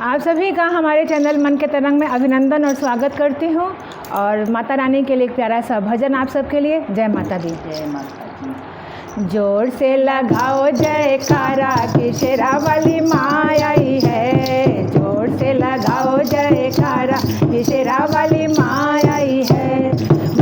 आप सभी का हमारे चैनल मन के तरंग में अभिनंदन और स्वागत करती हूँ। और माता रानी के लिए एक प्यारा सा भजन आप सबके लिए। जय माता दी। जय माता दी। जोर से लगाओ जयकारा कि शेरा वाली माँ आई है। जोर से लगाओ जयकारा कि शेरा वाली माँ आई है।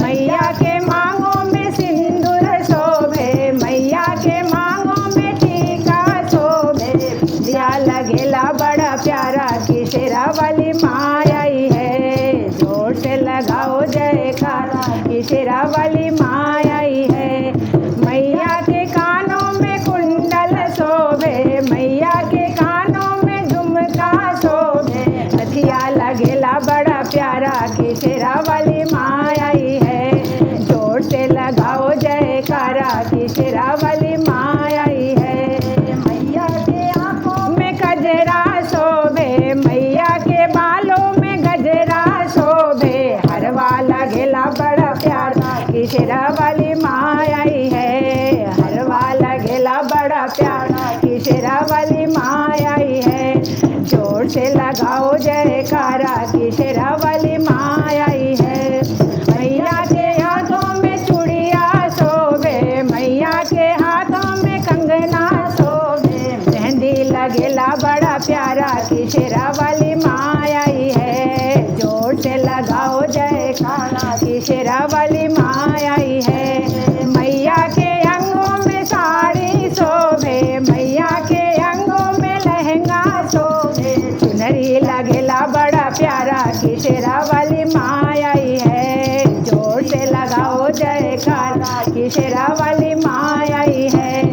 मैया के मांगों में सिंदूर शोभे, मैया के मांगों में टीका शोभे। दिया लगेला बड़ा प्यारा कि शेरा वाली माँ आई है। जोर से लगाओ जयकारा कि शेरा वाली माँ आई है। मैया के कानों में कुंडल शोभे, मैया के कानों में झुमका शोभे। नथिया लगेला बड़ा प्यारा कि शेरा वाली माँ आई है। जोर से लगाओ जयकारा कि शेरा वाली माँ आई है। मैया के आंखों में गजरा शोभे, मैया के बालों में गजरा शोभे। हरवा लगेला बड़ा प्यारा कि शेरा वाली माँ आई है। हरवा लगेला बड़ा प्यारा कि शेरा वाली माँ आई है। जोर से लगाओ जयकारा कि शेरा वाली माँ आई है। मैया के हाथों में चूड़िया शोभे, मैया के हाथों में कंगना शोभे। मेहंदी लगेला बड़ा प्यारा कि शेरा वाली माँ आई है। जोर से लगाओ जयकारा कि शेरा वाली माँ आई है। मैया के अंगों में साड़ी शोभे, मैया के अंगों में लहंगा शोभे। चुनरी लगेला बड़ा प्यारा कि शेरा वाली माँ आई है। जोर से लगाओ जयकारा कि शेरा वाली माँ आई है।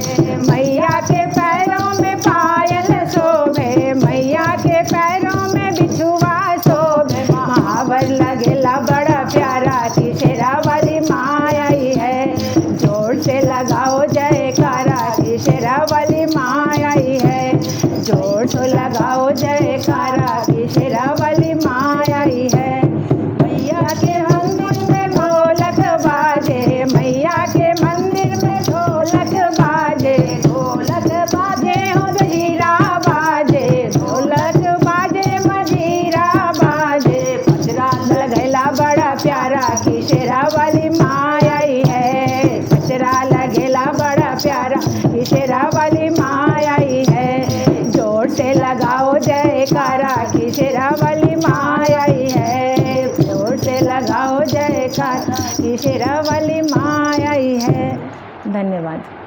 मैया के पैरों में पायल शोभे, मैया के पैरों में बिछुआ शोभे। महावर लगेला बड़ा प्यारा कि शेरा वाली माँ आई है। जोर से लगाओ जयकारा कि शेरा वाली माँ आई है। जोर से लगाओ जयकारा कि शेरा वाली माँ आई है। मैया के मंदिर में ढोलक बाजे, मैया के मंदिर में ढोलक बाजे। ढोलक बाजे हो मजीरा बाजे, ढोलक बाजे मजीरा बाजे। पचरा लगेला बड़ा प्यारा कि शेरा वाली माँ आई है। पचरा लगेला बड़ा प्यारा कि शेरा वाली माँ आई है। जोर से लगाओ जयकारा कि शेरा वाली माँ आई है। जोर से लगाओ जयकारा कि शेरा वाली माँ आई है। धन्यवाद।